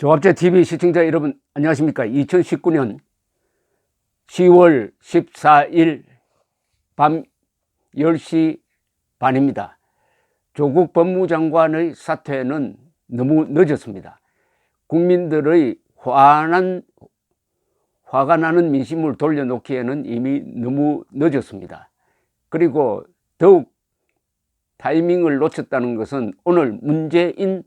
조합제TV 시청자 여러분 안녕하십니까. 2019년 10월 14일 밤 10시 반입니다. 조국 법무장관의 사퇴는 너무 늦었습니다. 국민들의 화가 나는 민심을 돌려놓기에는 이미 너무 늦었습니다. 그리고 더욱 타이밍을 놓쳤다는 것은 오늘 문재인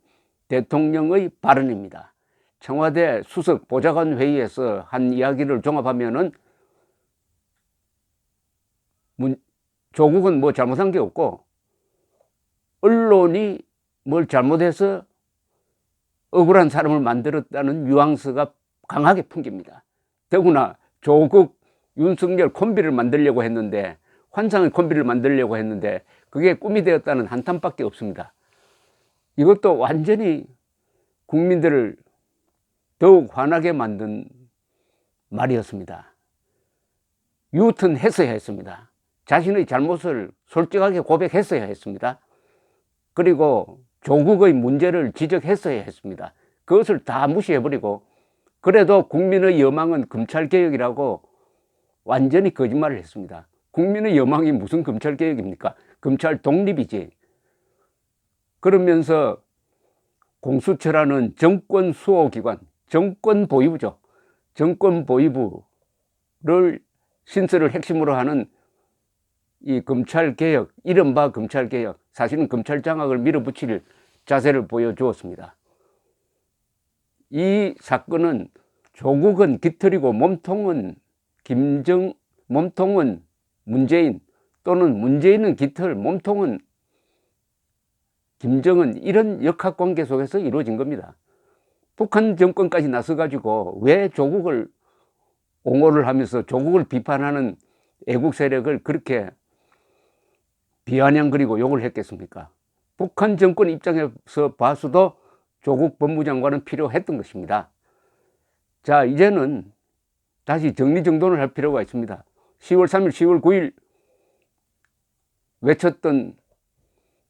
대통령의 발언입니다. 청와대 수석 보좌관 회의에서 한 이야기를 종합하면은 조국은 뭐 잘못한 게 없고 언론이 뭘 잘못해서 억울한 사람을 만들었다는 뉘앙스가 강하게 풍깁니다. 더구나 조국, 윤석열 콤비를 만들려고 했는데, 환상의 콤비를 만들려고 했는데 그게 꿈이 되었다는 한탄밖에 없습니다. 이것도 완전히 국민들을 더욱 화나게 만든 말이었습니다. 유턴했어야 했습니다. 자신의 잘못을 솔직하게 고백했어야 했습니다. 그리고 조국의 문제를 지적했어야 했습니다. 그것을 다 무시해버리고 그래도 국민의 여망은 검찰개혁이라고 완전히 거짓말을 했습니다. 국민의 여망이 무슨 검찰개혁입니까? 검찰 독립이지. 그러면서 공수처라는 정권 수호기관, 정권 보위부죠. 정권 보위부를 신설을 핵심으로 하는 이 검찰개혁, 이른바 검찰개혁, 사실은 검찰 장악을 밀어붙일 자세를 보여주었습니다. 이 사건은 조국은 깃털이고 몸통은 문재인, 또는 문재인은 깃털, 몸통은 김정은, 이런 역학관계 속에서 이루어진 겁니다. 북한 정권까지 나서가지고 왜 조국을 옹호를 하면서 조국을 비판하는 애국 세력을 그렇게 비아냥거리고 욕을 했겠습니까? 북한 정권 입장에서 봐서도 조국 법무장관은 필요했던 것입니다. 자, 이제는 다시 정리정돈을 할 필요가 있습니다. 10월 3일, 10월 9일 외쳤던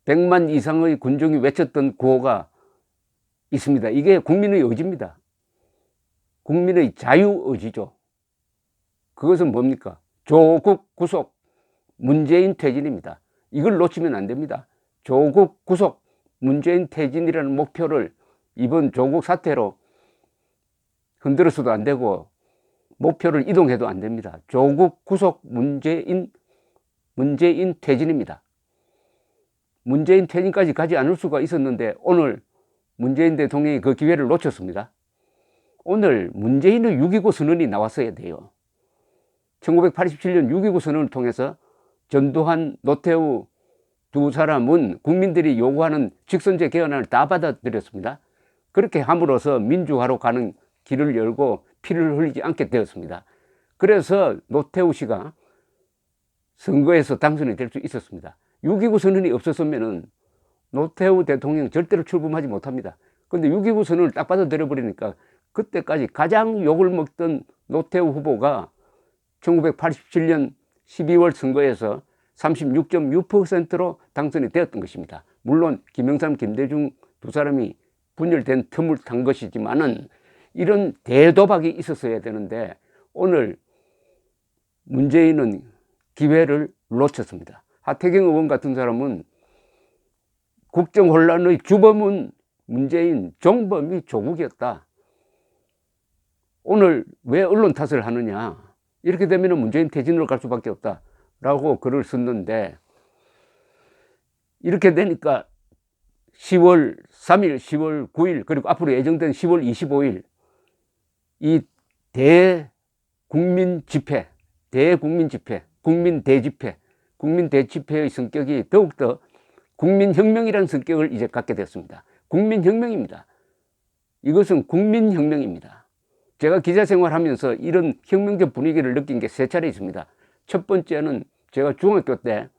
100만 이상의 군중이 외쳤던 구호가 있습니다. 이게 국민의 의지입니다. 국민의 자유의지죠. 그것은 뭡니까? 조국 구속, 문재인 퇴진입니다. 이걸 놓치면 안 됩니다. 조국 구속, 문재인 퇴진이라는 목표를 이번 조국 사태로 흔들어서도 안 되고 목표를 이동해도 안 됩니다. 조국 구속, 문재인 퇴진입니다. 문재인 퇴진까지 가지 않을 수가 있었는데 오늘 문재인 대통령이 그 기회를 놓쳤습니다. 오늘 문재인의 6.29 선언이 나왔어야 돼요. 1987년 6.29 선언을 통해서 전두환, 노태우 두 사람은 국민들이 요구하는 직선제 개헌안을 다 받아들였습니다. 그렇게 함으로써 민주화로 가는 길을 열고 피를 흘리지 않게 되었습니다. 그래서 노태우 씨가 선거에서 당선이 될 수 있었습니다. 6.29 선언이 없었으면 노태우 대통령 절대로 출범하지 못합니다. 그런데 6.29 선언을 딱 받아들여 버리니까 그때까지 가장 욕을 먹던 노태우 후보가 1987년 12월 선거에서 36.6%로 당선이 되었던 것입니다. 물론 김영삼, 김대중 두 사람이 분열된 틈을 탄 것이지만은 이런 대도박이 있었어야 되는데 오늘 문재인은 기회를 놓쳤습니다. 하태경 의원 같은 사람은 국정 혼란의 주범은 문재인, 종범이 조국이었다. 오늘 왜 언론 탓을 하느냐. 이렇게 되면 문재인 퇴진으로 갈 수밖에 없다 라고 글을 썼는데, 이렇게 되니까 10월 3일, 10월 9일 그리고 앞으로 예정된 10월 25일 이 대국민 집회, 국민 대집회의 성격이 더욱더 국민혁명이라는 성격을 이제 갖게 됐습니다. 국민혁명입니다. 이것은 국민혁명입니다. 제가 기자 생활하면서 이런 혁명적 분위기를 느낀 게 세 차례 있습니다. 첫 번째는 제가 중학교 때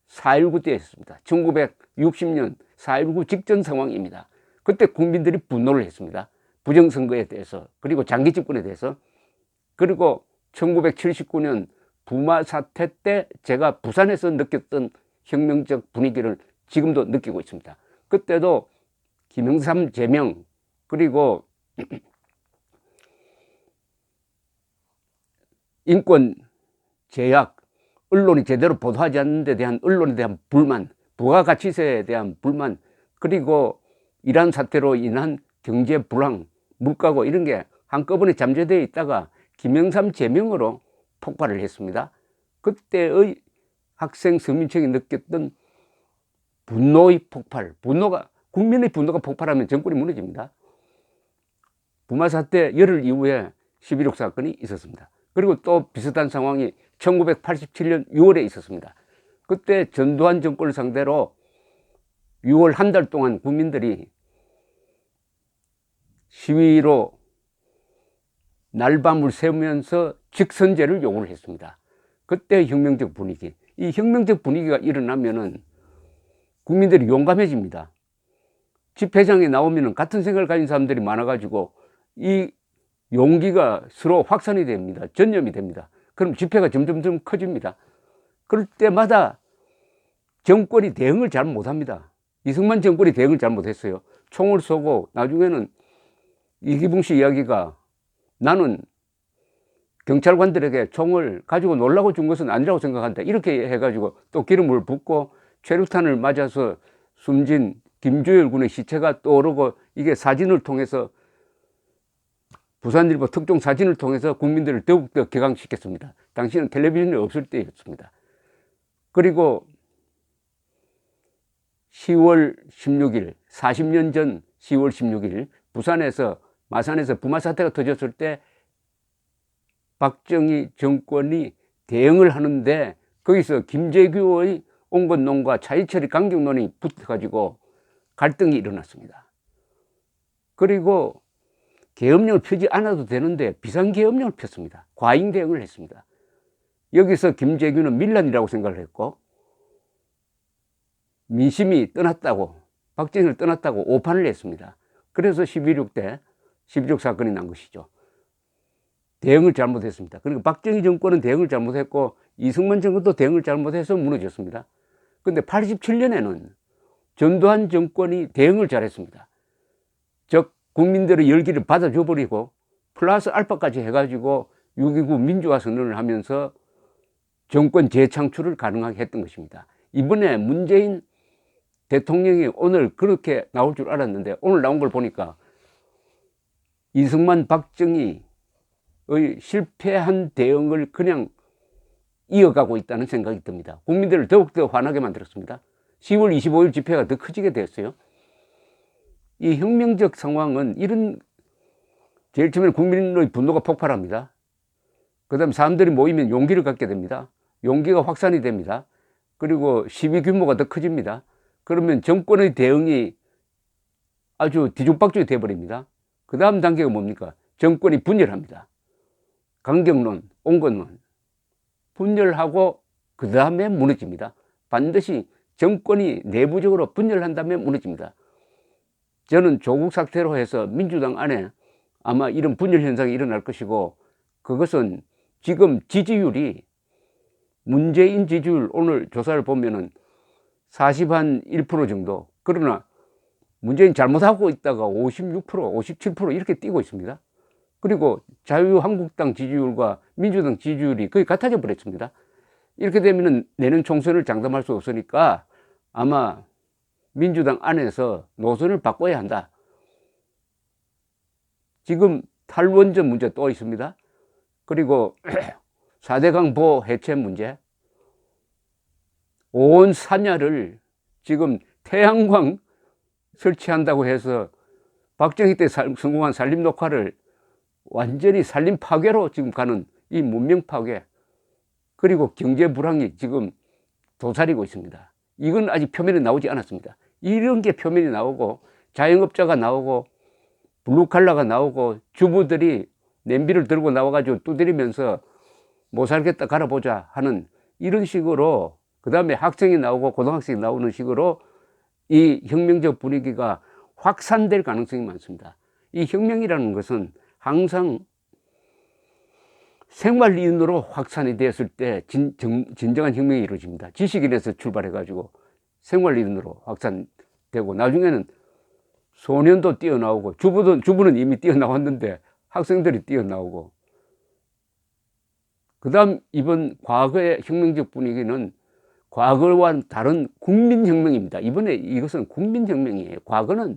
4.19 때였습니다. 1960년 4.19 직전 상황입니다. 그때 국민들이 분노를 했습니다. 부정선거에 대해서, 그리고 장기 집권에 대해서. 그리고 1979년 부마 사태 때 제가 부산에서 느꼈던 혁명적 분위기를 지금도 느끼고 있습니다. 그때도 김영삼 제명, 그리고 인권 제약, 언론이 제대로 보도하지 않는 데 대한 언론에 대한 불만, 부가가치세에 대한 불만, 그리고 이란 사태로 인한 경제 불황, 물가고 이런 게 한꺼번에 잠재되어 있다가 김영삼 제명으로 폭발을 했습니다. 그때의 학생 서민층이 느꼈던 분노의 폭발, 국민의 분노가 폭발하면 정권이 무너집니다. 부마 사태 열흘 이후에 11.6 사건이 있었습니다. 그리고 또 비슷한 상황이 1987년 6월에 있었습니다. 그때 전두환 정권을 상대로 6월 한 달 동안 국민들이 시위로 날밤을 새우면서 직선제를 요구를 했습니다. 그때 혁명적 분위기, 이 혁명적 분위기가 일어나면은 국민들이 용감해집니다. 집회장에 나오면은 같은 생각을 가진 사람들이 많아가지고 이 용기가 서로 확산이 됩니다. 전염이 됩니다. 그럼 집회가 점점 커집니다. 그럴 때마다 정권이 대응을 잘 못합니다. 이승만 정권이 대응을 잘 못했어요. 총을 쏘고 나중에는 이기붕 씨 이야기가 나는 경찰관들에게 총을 가지고 놀라고 준 것은 아니라고 생각한다. 이렇게 해가지고 또 기름을 붓고 최루탄을 맞아서 숨진 김주열 군의 시체가 떠오르고 이게 사진을 통해서 부산일보 특종 사진을 통해서 국민들을 더욱더 격앙시켰습니다. 당시는 텔레비전이 없을 때였습니다. 그리고 10월 16일, 40년 전 10월 16일 부산에서 마산에서 부마 사태가 터졌을 때 박정희 정권이 대응을 하는데 거기서 김재규의 온건론과 차이철의 강경론이 붙어가지고 갈등이 일어났습니다. 그리고 계엄령을 펴지 않아도 되는데 비상계엄령을 폈습니다. 과잉 대응을 했습니다. 여기서 김재규는 밀란이라고 생각을 했고 민심이 떠났다고, 박정희를 떠났다고 오판을 했습니다. 그래서 11.6 때 11.6 사건이 난 것이죠. 대응을 잘못했습니다. 그리고 박정희 정권은 대응을 잘못했고 이승만 정권도 대응을 잘못해서 무너졌습니다. 근데 87년에는 전두환 정권이 대응을 잘했습니다. 즉 국민들의 열기를 받아줘 버리고 플러스 알파까지 해가지고 6.29 민주화 선언을 하면서 정권 재창출을 가능하게 했던 것입니다. 이번에 문재인 대통령이 오늘 그렇게 나올 줄 알았는데 오늘 나온 걸 보니까 이승만 박정희의 실패한 대응을 그냥 이어가고 있다는 생각이 듭니다. 국민들을 더욱더 화나게 만들었습니다. 10월 25일 집회가 더 커지게 되었어요. 이 혁명적 상황은 이런, 제일 처음에 국민의 분노가 폭발합니다. 그 다음에 사람들이 모이면 용기를 갖게 됩니다. 용기가 확산이 됩니다. 그리고 시위 규모가 더 커집니다. 그러면 정권의 대응이 아주 뒤죽박죽이 되어버립니다. 그 다음 단계가 뭡니까? 정권이 분열합니다. 강경론, 온건론 분열하고 그 다음에 무너집니다. 반드시 정권이 내부적으로 분열한 다음에 무너집니다. 저는 조국 사태로 해서 민주당 안에 아마 이런 분열 현상이 일어날 것이고 그것은 지금 지지율이 문재인 지지율 오늘 조사를 보면은 41% 정도, 그러나 문재인 잘못하고 있다가 56%, 57% 이렇게 뛰고 있습니다. 그리고 자유한국당 지지율과 민주당 지지율이 거의 같아져 버렸습니다. 이렇게 되면 내년 총선을 장담할 수 없으니까 아마 민주당 안에서 노선을 바꿔야 한다. 지금 탈원전 문제 또 있습니다. 그리고 4대강 보호 해체 문제, 온 산야를 지금 태양광 설치한다고 해서 박정희 때 성공한 산림 녹화를 완전히 산림 파괴로 지금 가는 이 문명 파괴, 그리고 경제 불황이 지금 도사리고 있습니다. 이건 아직 표면에 나오지 않았습니다. 이런 게 표면에 나오고 자영업자가 나오고 블루칼라가 나오고 주부들이 냄비를 들고 나와가지고 두드리면서 못 살겠다 갈아보자 하는 이런 식으로, 그 다음에 학생이 나오고 고등학생이 나오는 식으로 이 혁명적 분위기가 확산될 가능성이 많습니다. 이 혁명이라는 것은 항상 생활인으로 확산이 되었을 때 진정한 혁명이 이루어집니다. 지식인에서 출발해가지고 생활인으로 확산되고 나중에는 소년도 뛰어나오고 주부는 이미 뛰어나왔는데 학생들이 뛰어나오고, 그 다음 이번 과거의 혁명적 분위기는 과거와는 다른 국민혁명입니다. 이번에 이것은 국민혁명이에요. 과거는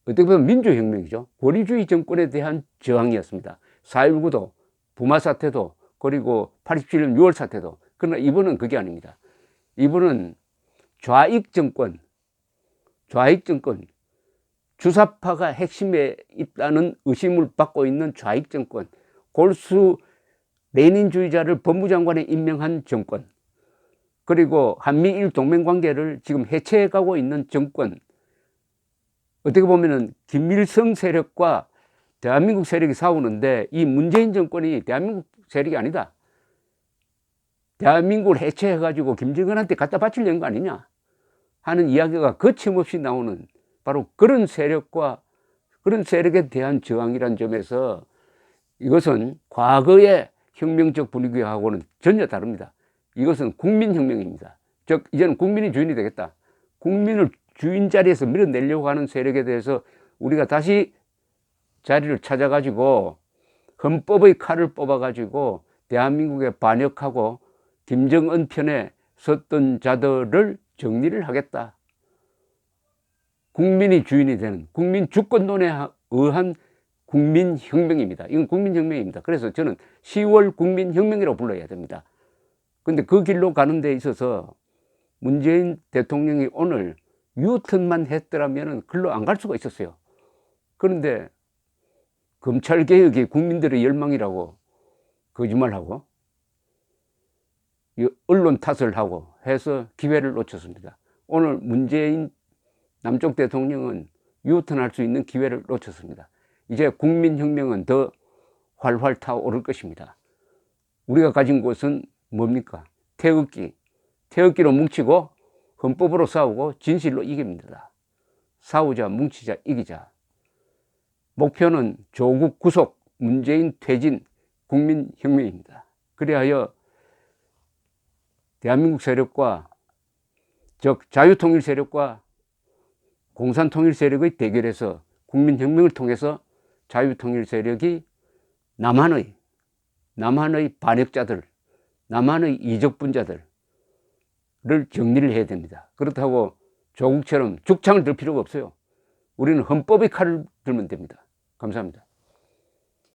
어떻게 보면 민주혁명이죠. 권위주의 정권에 대한 저항이었습니다. 4.19도, 부마 사태도, 그리고 87년 6월 사태도. 그러나 이번은 그게 아닙니다. 이번은 좌익 정권, 주사파가 핵심에 있다는 의심을 받고 있는 좌익 정권, 골수 레닌주의자를 법무장관에 임명한 정권, 그리고 한미일 동맹관계를 지금 해체해가고 있는 정권, 어떻게 보면은 김일성 세력과 대한민국 세력이 싸우는데 이 문재인 정권이 대한민국 세력이 아니다. 대한민국을 해체해가지고 김정은한테 갖다 바치려는 거 아니냐 하는 이야기가 거침없이 나오는 바로 그런 세력과 그런 세력에 대한 저항이라는 점에서 이것은 과거의 혁명적 분위기하고는 전혀 다릅니다. 이것은 국민혁명입니다. 즉 이제는 국민이 주인이 되겠다. 국민을 주인 자리에서 밀어내려고 하는 세력에 대해서 우리가 다시 자리를 찾아가지고 헌법의 칼을 뽑아가지고 대한민국에 반역하고 김정은 편에 섰던 자들을 정리를 하겠다. 국민이 주인이 되는 국민 주권론에 의한 국민혁명입니다. 이건 국민혁명입니다. 그래서 저는 10월 국민혁명이라고 불러야 됩니다. 근데 그 길로 가는 데 있어서 문재인 대통령이 오늘 유턴만 했더라면 글로 안 갈 수가 있었어요. 그런데 검찰개혁이 국민들의 열망이라고 거짓말하고 언론 탓을 하고 해서 기회를 놓쳤습니다. 오늘 문재인 남쪽 대통령은 유턴할 수 있는 기회를 놓쳤습니다. 이제 국민혁명은 더 활활 타오를 것입니다. 우리가 가진 것은 뭡니까? 태극기로 뭉치고 헌법으로 싸우고 진실로 이깁니다. 싸우자, 뭉치자, 이기자. 목표는 조국 구속, 문재인 퇴진, 국민혁명입니다. 그리하여 대한민국 세력과 즉 자유통일 세력과 공산통일 세력의 대결에서 국민혁명을 통해서 자유통일 세력이 남한의 반역자들, 남한의 이적분자들을 정리를 해야 됩니다. 그렇다고 조국처럼 죽창을 들 필요가 없어요. 우리는 헌법의 칼을 들면 됩니다. 감사합니다.